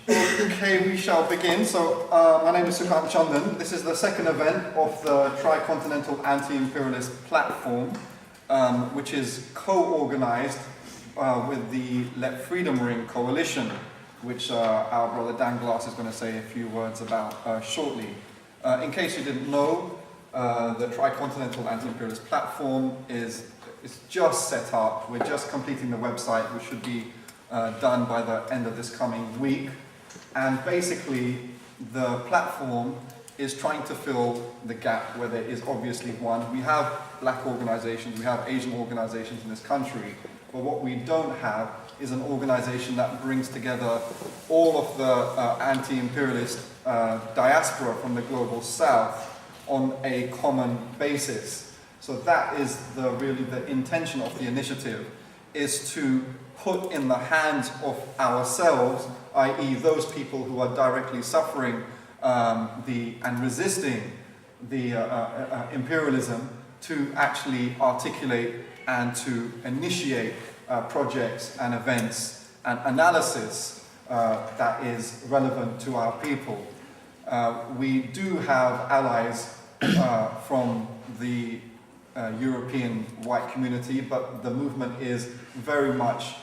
Okay, we shall begin. So, my name is Sukant Chandan. This is the second event of the Tricontinental Anti-Imperialist Platform, which is co-organized with the Let Freedom Ring Coalition, which our brother Dan Glass is going to say a few words about shortly. In case you didn't know, the Tricontinental Anti-Imperialist Platform is just set up. We're just completing the website, which should be done by the end of this coming week. And basically, the platform is trying to fill the gap where there is obviously one. We have black organizations, we have Asian organizations in this country, but what we don't have is an organization that brings together all of the anti-imperialist diaspora from the global south on a common basis. So that is really the intention of the initiative, is to put in the hands of ourselves, i.e. those people who are directly suffering and resisting the imperialism, to actually articulate and to initiate projects and events and analysis that is relevant to our people. We do have allies from the European white community, but the movement is very much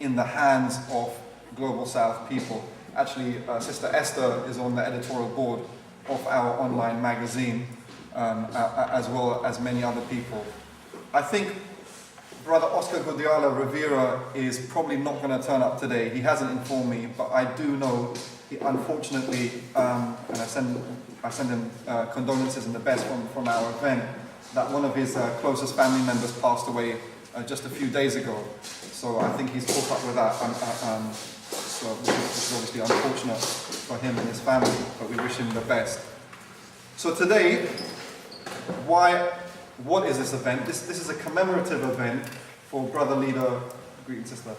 in the hands of Global South people. Actually, Sister Esther is on the editorial board of our online magazine, as well as many other people. I think Brother Oscar Gudiala Rivera is probably not going to turn up today. He hasn't informed me, but I do know, unfortunately, and I send him condolences and the best from our event, that one of his closest family members passed away just a few days ago. So I think he's caught up with that, so which is obviously unfortunate for him and his family, but we wish him the best. So today, what is this event? This is a commemorative event for brother leader, greeting sister,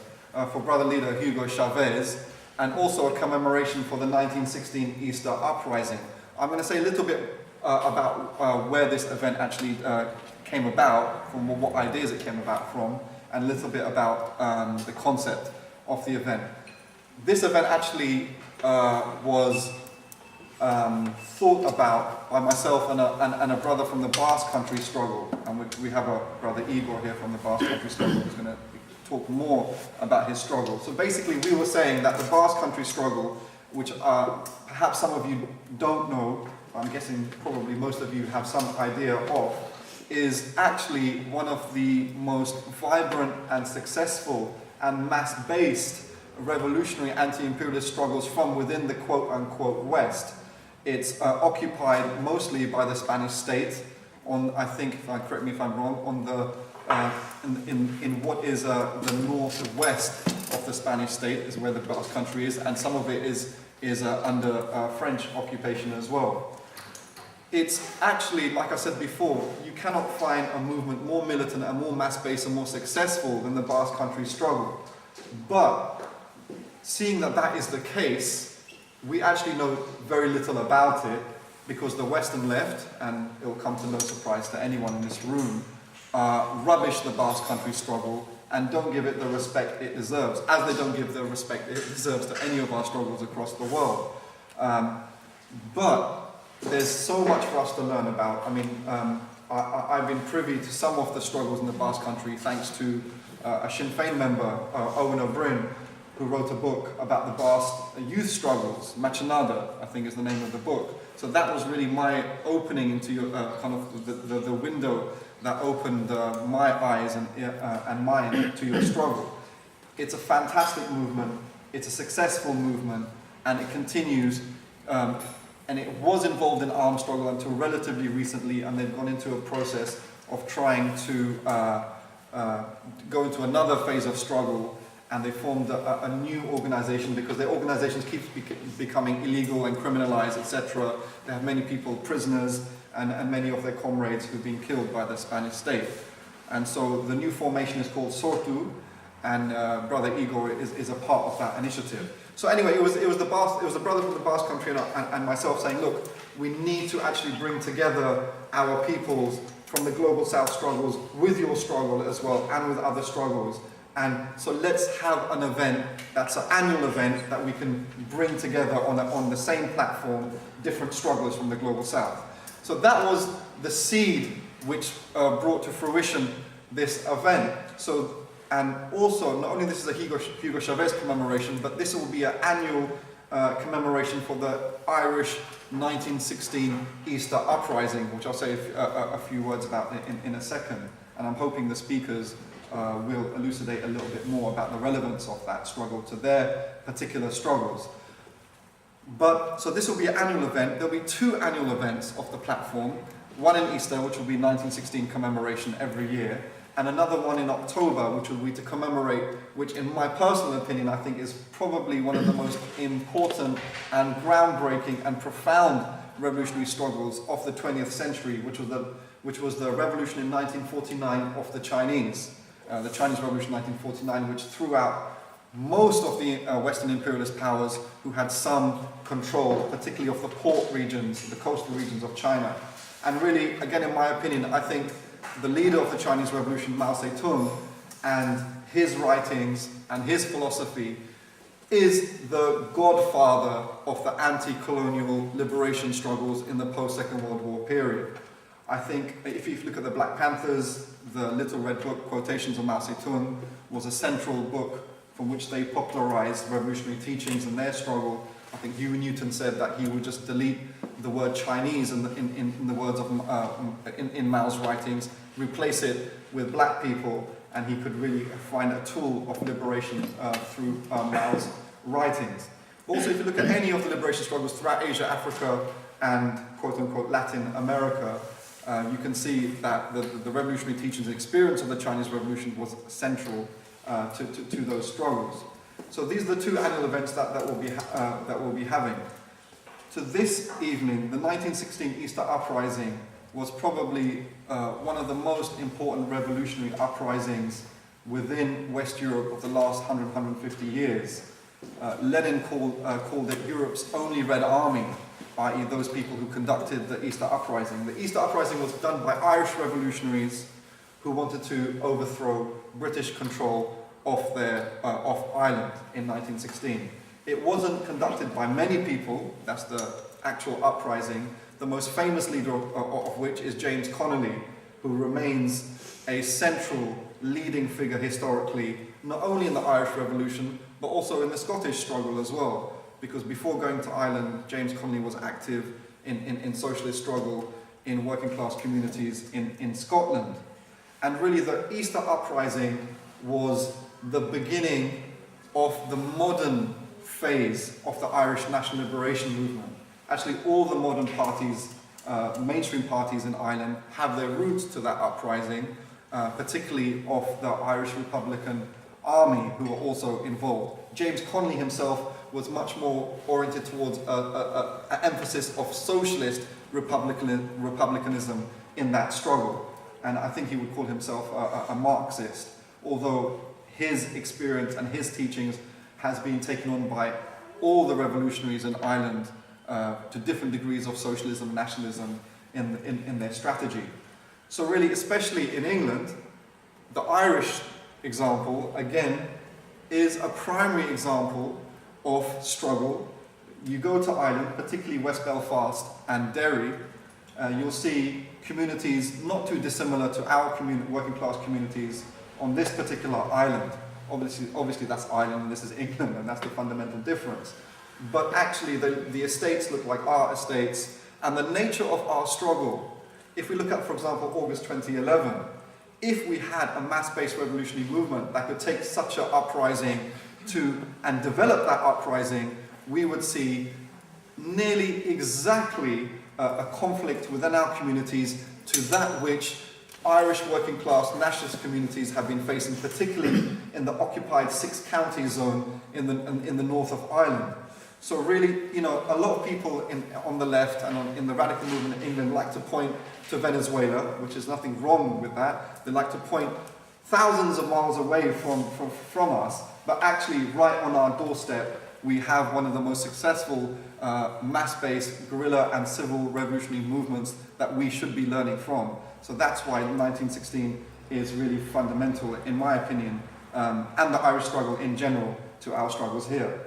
for brother leader Hugo Chavez, and also a commemoration for the 1916 Easter Uprising. I'm going to say a little bit about where this event actually came about, from what ideas it came about from, and a little bit about the concept of the event. This event actually was thought about by myself and a brother from the Basque country struggle, and we have a brother Igor here from the Basque country struggle who's going to talk more about his struggle. So basically we were saying that the Basque country struggle, which perhaps some of you don't know, I'm guessing probably most of you have some idea of, is actually one of the most vibrant and successful and mass-based revolutionary anti-imperialist struggles from within the quote-unquote West. It's occupied mostly by the Spanish state on, I think, correct me if I'm wrong, on the in what is the northwest of the Spanish state is where the Basque country is, and some of it is under French occupation as well. It's actually, like I said before, you cannot find a movement more militant and more mass-based and more successful than the Basque country struggle. But seeing that that is the case, we actually know very little about it, because the Western left, and it will come to no surprise to anyone in this room, rubbish the Basque country struggle and don't give it the respect it deserves, as they don't give the respect it deserves to any of our struggles across the world. But there's so much for us to learn about. I mean, I've been privy to some of the struggles in the Basque country thanks to a Sinn Féin member, Owen O'Brien, who wrote a book about the Basque youth struggles. Machinada, I think is the name of the book. So that was really my opening into your kind of the window that opened my eyes and mind to your struggle. It's a fantastic movement, it's a successful movement, and it continues. And it was involved in armed struggle until relatively recently, and they've gone into a process of trying to go into another phase of struggle, and they formed a new organization because their organizations keep becoming illegal and criminalized, etc. They have many people prisoners, and many of their comrades who've been killed by the Spanish state. And so the new formation is called Sortu, and Brother Igor is a part of that initiative. So anyway, it was the brother from the Basque country and myself saying, look, we need to actually bring together our peoples from the global South struggles with your struggle as well, and with other struggles, And so let's have an event that's an annual event that we can bring together on the same platform different strugglers from the global south. So that was the seed which brought to fruition this event. So, and also, not only this is a Hugo Chavez commemoration, but this will be an annual commemoration for the Irish 1916 Easter Uprising, which I'll say a few words about in a second. And I'm hoping the speakers will elucidate a little bit more about the relevance of that struggle to their particular struggles. But, so this will be an annual event. There'll be 2 annual events of the platform. One in Easter, which will be 1916 commemoration every year, and another one in October, which will be to commemorate, which in my personal opinion, I think is probably one of the most important and groundbreaking and profound revolutionary struggles of the 20th century, which was the revolution in 1949 of the Chinese Revolution 1949, which threw out most of the Western imperialist powers who had some control, particularly of the port regions, the coastal regions of China. And really, again, in my opinion, I think the leader of the Chinese Revolution, Mao Zedong, and his writings and his philosophy is the godfather of the anti-colonial liberation struggles in the post-Second World War period. I think if you look at the Black Panthers, the Little Red Book, Quotations of Mao Zedong, was a central book from which they popularized revolutionary teachings in their struggle. I think Huey Newton said that he would just delete the word Chinese in the words of in Mao's writings, replace it with black people, and he could really find a tool of liberation through Mao's writings. Also, if you look at any of the liberation struggles throughout Asia, Africa, and quote-unquote Latin America, you can see that the revolutionary teachings and experience of the Chinese Revolution was central to those struggles. So these are the 2 annual events that we'll be having. So this evening, the 1916 Easter Uprising was probably one of the most important revolutionary uprisings within West Europe of the last 150 years. Lenin called it Europe's only Red Army, i.e. those people who conducted the Easter Uprising. The Easter Uprising was done by Irish revolutionaries who wanted to overthrow British control of Ireland in 1916. It wasn't conducted by many people, that's the actual uprising, the most famous leader of which is James Connolly, who remains a central leading figure historically, not only in the Irish Revolution, but also in the Scottish struggle as well. Because before going to Ireland, James Connolly was active in socialist struggle in working class communities in Scotland. And really the Easter Uprising was the beginning of the modern phase of the Irish national liberation movement. Actually, all the modern parties, mainstream parties in Ireland, have their roots to that uprising, particularly of the Irish Republican Army, who were also involved. James Connolly himself was much more oriented towards an emphasis of socialist republicanism in that struggle. And I think he would call himself a Marxist, although his experience and his teachings has been taken on by all the revolutionaries in Ireland to different degrees of socialism, nationalism in their strategy. So really, especially in England, the Irish example, again, is a primary example of struggle. You go to Ireland, particularly West Belfast and Derry, you'll see communities not too dissimilar to our working class communities on this particular island. Obviously that's Ireland and this is England, and that's the fundamental difference. But actually the estates look like our estates, and the nature of our struggle, if we look at, for example, August 2011, if we had a mass-based revolutionary movement that could take such an uprising and develop that uprising, we would see nearly exactly a conflict within our communities to that which Irish working class nationalist communities have been facing, particularly in the occupied 6-county zone in the north of Ireland. So really, you know, a lot of people on the left and in the radical movement in England like to point to Venezuela, which is nothing wrong with that. They like to point thousands of miles away from us, but actually right on our doorstep, we have one of the most successful mass-based guerrilla and civil revolutionary movements that we should be learning from. So that's why 1916 is really fundamental, in my opinion, and the Irish struggle in general to our struggles here.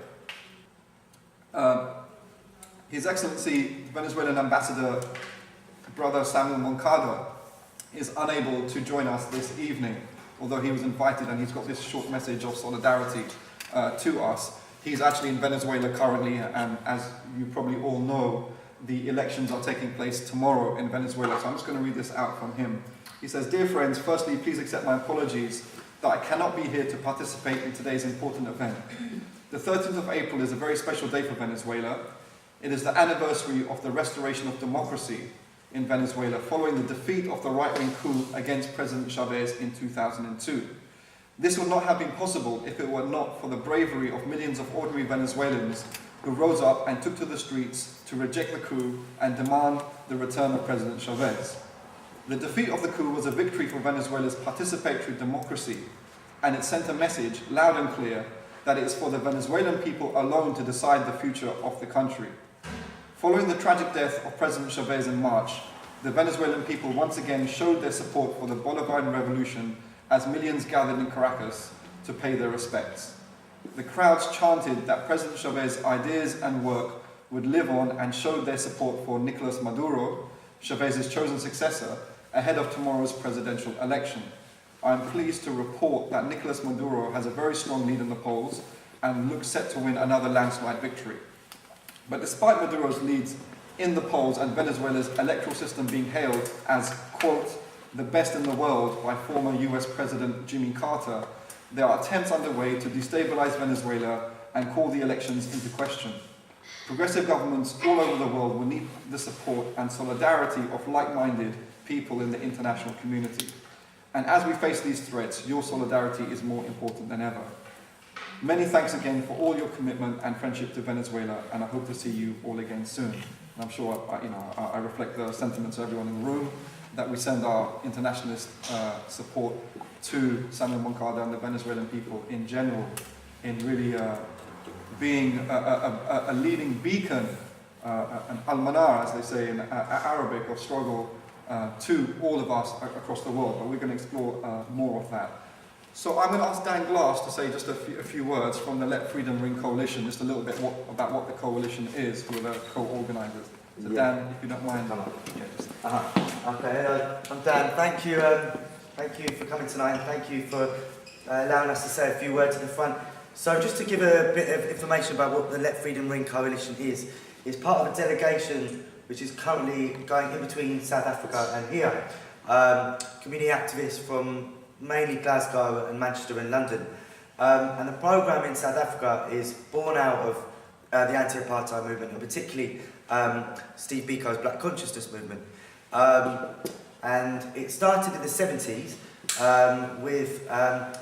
His Excellency, Venezuelan Ambassador, Brother Samuel Moncada, is unable to join us this evening, although he was invited and he's got this short message of solidarity to us. He's actually in Venezuela currently, and as you probably all know, the elections are taking place tomorrow in Venezuela, so I'm just going to read this out from him. He says, "Dear friends, firstly, please accept my apologies that I cannot be here to participate in today's important event. The 13th of April is a very special day for Venezuela. It is the anniversary of the restoration of democracy in Venezuela following the defeat of the right-wing coup against President Chavez in 2002. This would not have been possible if it were not for the bravery of millions of ordinary Venezuelans who rose up and took to the streets to reject the coup and demand the return of President Chavez. The defeat of the coup was a victory for Venezuela's participatory democracy, and it sent a message loud and clear that it is for the Venezuelan people alone to decide the future of the country. Following the tragic death of President Chavez in March, the Venezuelan people once again showed their support for the Bolivarian Revolution as millions gathered in Caracas to pay their respects. The crowds chanted that President Chavez's ideas and work would live on and showed their support for Nicolas Maduro, Chavez's chosen successor, ahead of tomorrow's presidential election. I am pleased to report that Nicolas Maduro has a very strong lead in the polls and looks set to win another landslide victory. But despite Maduro's leads in the polls and Venezuela's electoral system being hailed as, quote, the best in the world by former US President Jimmy Carter, there are attempts underway to destabilize Venezuela and call the elections into question. Progressive governments all over the world will need the support and solidarity of like-minded people in the international community. And as we face these threats, your solidarity is more important than ever. Many thanks again for all your commitment and friendship to Venezuela, and I hope to see you all again soon. And I'm sure I reflect the sentiments of everyone in the room, that we send our internationalist support to Samuel Moncada and the Venezuelan people in general, in really being a leading beacon, an almanar, as they say in Arabic, of struggle to all of us across the world. But we're going to explore more of that. So I'm going to ask Dan Glass to say just a few words from the Let Freedom Ring Coalition, just a little bit about what the coalition is, who are the co-organisers. So Dan, if you don't mind. Okay, hello, I'm Dan. Thank you for coming tonight, and thank you for allowing us to say a few words at the front. So just to give a bit of information about what the Let Freedom Ring Coalition is, it's part of a delegation which is currently going in between South Africa and here. Community activists from mainly Glasgow and Manchester and London. And the programme in South Africa is born out of the anti-apartheid movement, and particularly Steve Biko's Black Consciousness movement. And it started in the 70s with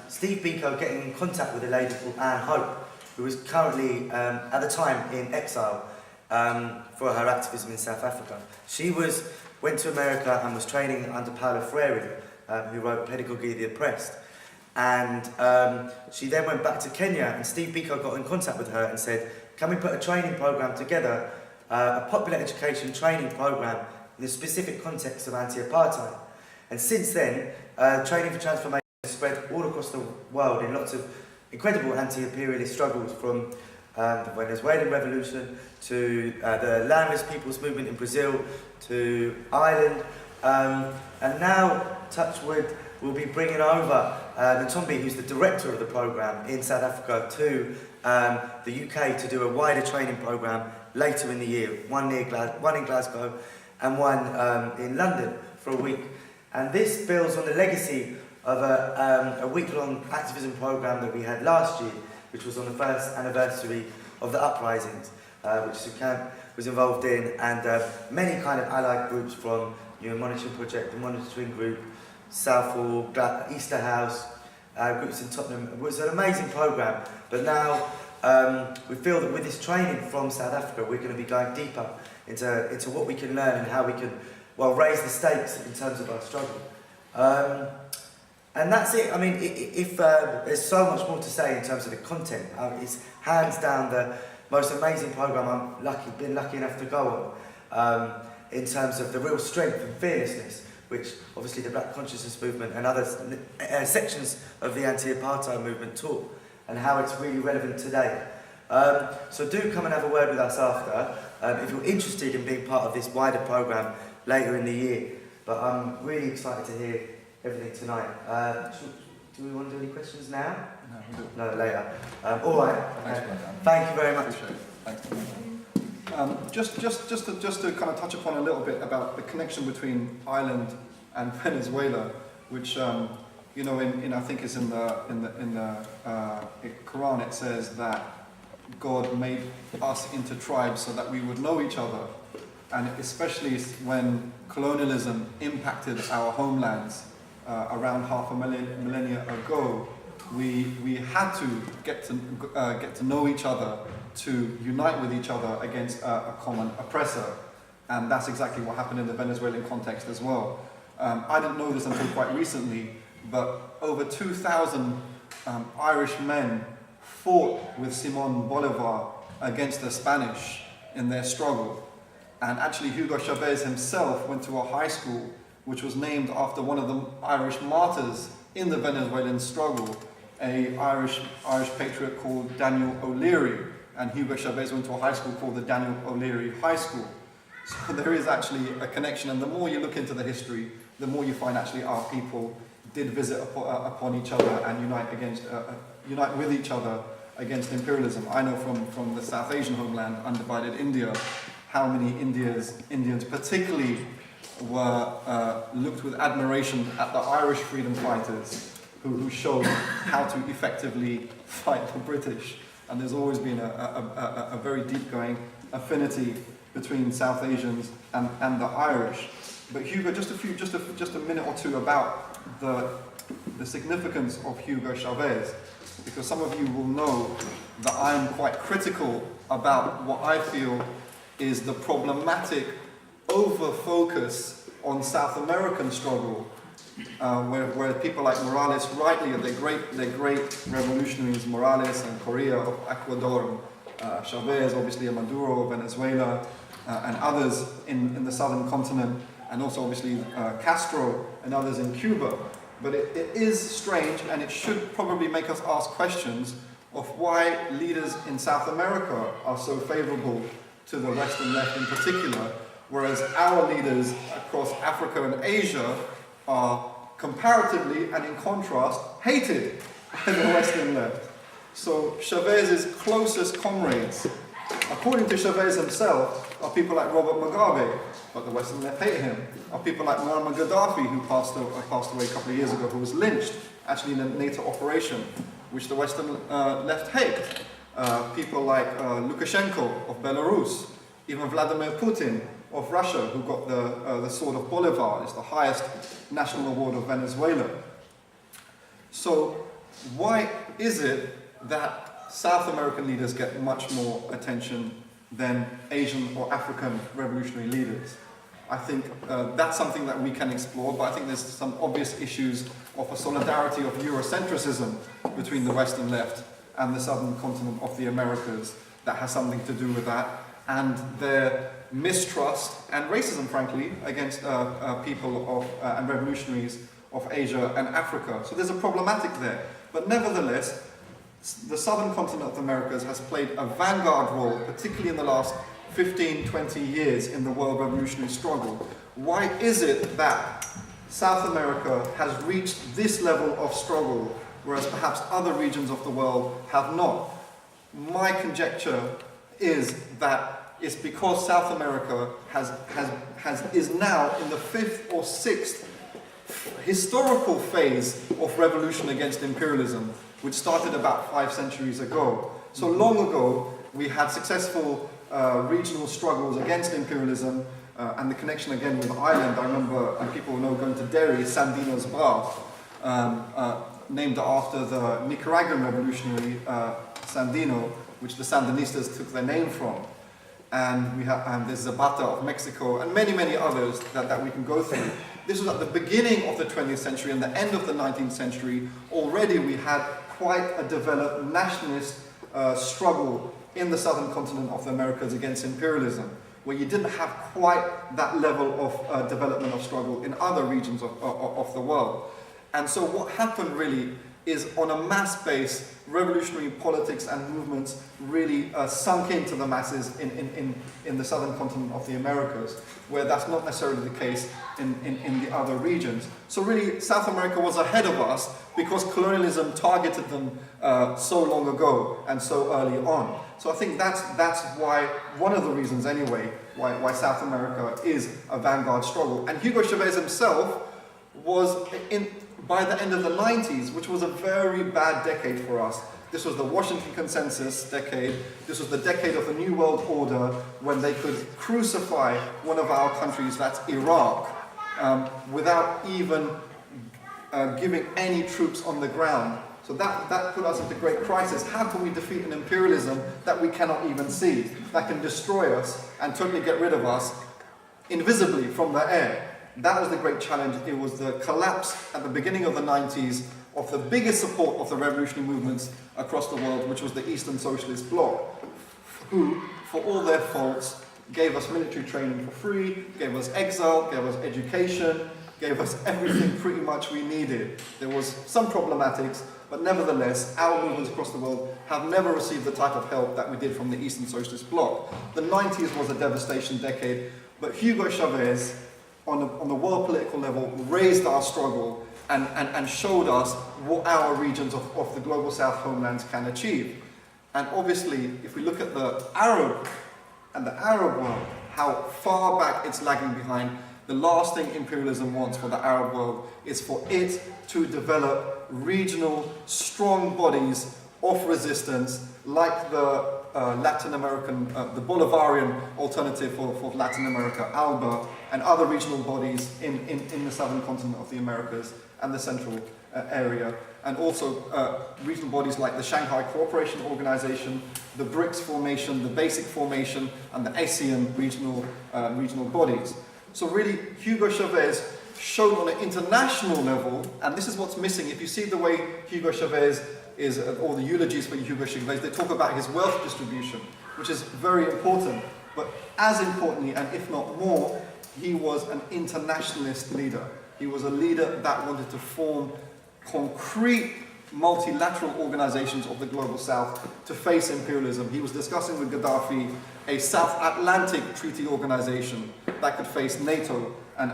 Steve Biko getting in contact with a lady called Anne Hope, who was currently, at the time, in exile for her activism in South Africa. She went to America and was training under Paulo Freire, who wrote Pedagogy of the Oppressed. And she then went back to Kenya, and Steve Biko got in contact with her and said, can we put a training programme together, a popular education training programme in the specific context of anti-apartheid. And since then, Training for Transformation has spread all across the world in lots of incredible anti-imperialist struggles, from the Venezuelan Revolution to the landless people's movement in Brazil to Ireland. And now, Touchwood will be bringing over Ntombi, who's the director of the programme in South Africa, to the UK to do a wider training programme later in the year, one in Glasgow and one in London for a week. And this builds on the legacy of a week-long activism programme that we had last year, which was on the first anniversary of the uprisings, which Sukant was involved in, and many kind of allied groups from Monitoring Project, the Monitoring Group, Southall, Easter House, groups in Tottenham. It was an amazing programme, but now we feel that with this training from South Africa, we're going to be going deeper into what we can learn and how we can, raise the stakes in terms of our struggle. And that's it. I mean, if there's so much more to say in terms of the content. It's hands down the most amazing programme I've been lucky enough to go on, in terms of the real strength and fearlessness which obviously the Black Consciousness Movement and other sections of the anti-apartheid movement taught, and how it's really relevant today. So do come and have a word with us after, if you're interested in being part of this wider programme later in the year. But I'm really excited to hear everything tonight. Do we want to do any questions now? No, we do. No, later. All right. Thanks, Okay. Brandon. Thank you very much. Appreciate it. Thanks. Just to kind of touch upon a little bit about the connection between Ireland and Venezuela, which you know, I think is in the Quran. It says that God made us into tribes so that we would know each other, and especially when colonialism impacted our homelands around half a millennia ago, we had to get to know each other, to unite with each other against a common oppressor, and that's exactly what happened in the Venezuelan context as well. I didn't know this until quite recently, but over 2,000 Irish men fought with Simón Bolívar against the Spanish in their struggle. And actually Hugo Chavez himself went to a high school which was named after one of the Irish martyrs in the Venezuelan struggle, an Irish patriot called Daniel O'Leary. And Hugo Chavez went to a high school called the Daniel O'Leary High School. So there is actually a connection, and the more you look into the history, the more you find actually our people did visit upon each other and unite with each other against imperialism. I know from the South Asian homeland, undivided India, how many Indians particularly were looked with admiration at the Irish freedom fighters who showed how to effectively fight the British. And there's always been a very deep-going affinity between South Asians and the Irish. But Hugo, just a minute or two about the significance of Hugo Chavez, because some of you will know that I'm quite critical about what I feel is the problematic over-focus on South American struggle, where people like Morales, rightly, they're great revolutionaries, Morales and Correa of Ecuador, Chavez, obviously, Maduro of Venezuela, and others in the southern continent, and also obviously Castro and others in Cuba. But it is strange, and it should probably make us ask questions of why leaders in South America are so favorable to the Western left in particular, whereas our leaders across Africa and Asia are comparatively and in contrast hated by the Western left. So Chavez's closest comrades, according to Chavez himself, are people like Robert Mugabe, but the Western left hate him. Are people like Muammar Gaddafi, who passed away a couple of years ago, who was lynched, actually in a NATO operation, which the Western left hate. People like Lukashenko of Belarus, even Vladimir Putin of Russia, who got the Sword of Bolivar. It's the highest national award of Venezuela. So why is it that South American leaders get much more attention than Asian or African revolutionary leaders? I think that's something that we can explore, but I think there's some obvious issues of a solidarity of Eurocentrism between the Western left and the southern continent of the Americas that has something to do with that, and their mistrust and racism, frankly, against people and revolutionaries of Asia and Africa. So there's a problematic there. But nevertheless, the southern continent of the Americas has played a vanguard role, particularly in the last 15, 20 years in the world revolutionary struggle. Why is it that South America has reached this level of struggle, whereas perhaps other regions of the world have not? My conjecture is that it's because South America is now in the 5th or 6th historical phase of revolution against imperialism, which started about 5 centuries ago. So long ago, we had successful regional struggles against imperialism, and the connection again with Ireland. I remember, and people know, going to Derry, Sandino's bath, named after the Nicaraguan revolutionary Sandino, which the Sandinistas took their name from. And we have there's Zapata of Mexico, and many, many others that we can go through. This was at the beginning of the 20th century and the end of the 19th century. Already we had quite a developed nationalist struggle in the southern continent of the Americas against imperialism, where you didn't have quite that level of development of struggle in other regions of the world. And so what happened really is, on a mass base, revolutionary politics and movements really sunk into the masses in the southern continent of the Americas, where that's not necessarily the case in the other regions. So really, South America was ahead of us because colonialism targeted them so long ago and so early on. So I think that's why, one of the reasons anyway, why South America is a vanguard struggle. And Hugo Chavez himself was by the end of the 90s, which was a very bad decade for us. This was the Washington Consensus decade. This was the decade of the New World Order, when they could crucify one of our countries, that's Iraq, without even giving any troops on the ground. So that put us into great crisis. How can we defeat an imperialism that we cannot even see, that can destroy us and totally get rid of us invisibly from the air? That was the great challenge. It was the collapse at the beginning of the 90s of the biggest support of the revolutionary movements across the world, which was the Eastern Socialist Bloc, who, for all their faults, gave us military training for free, gave us exile, gave us education, gave us everything pretty much we needed. There was some problematics, but nevertheless, our movements across the world have never received the type of help that we did from the Eastern Socialist Bloc. The 90s was a devastation decade, but Hugo Chavez, on the world political level, raised our struggle and showed us what our regions of the global South homelands can achieve. And obviously, if we look at the Arab world, how far back it's lagging behind, the last thing imperialism wants for the Arab world is for it to develop regional, strong bodies of resistance, like the Latin American, the Bolivarian alternative for Latin America, ALBA, and other regional bodies in the southern continent of the Americas and the central area, and also regional bodies like the Shanghai Cooperation Organization, the BRICS formation, the BASIC formation, and the ASEAN regional bodies. So really, Hugo Chavez showed on an international level, and this is what's missing. If you see the way Hugo Chavez is, or the eulogies for Hugo Chavez, they talk about his wealth distribution, which is very important. But as importantly, and if not more, he was an internationalist leader. He was a leader that wanted to form concrete multilateral organizations of the global South to face imperialism. He was discussing with Gaddafi a South Atlantic treaty organization that could face NATO and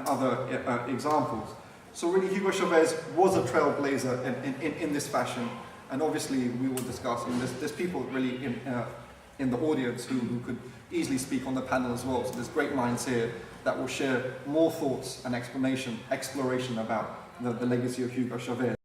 other examples. So really, Hugo Chavez was a trailblazer in this fashion, and obviously we will discuss, and there's people really in the audience who could easily speak on the panel as well, so there's great minds here that will share more thoughts and exploration about the legacy of Hugo Chavez.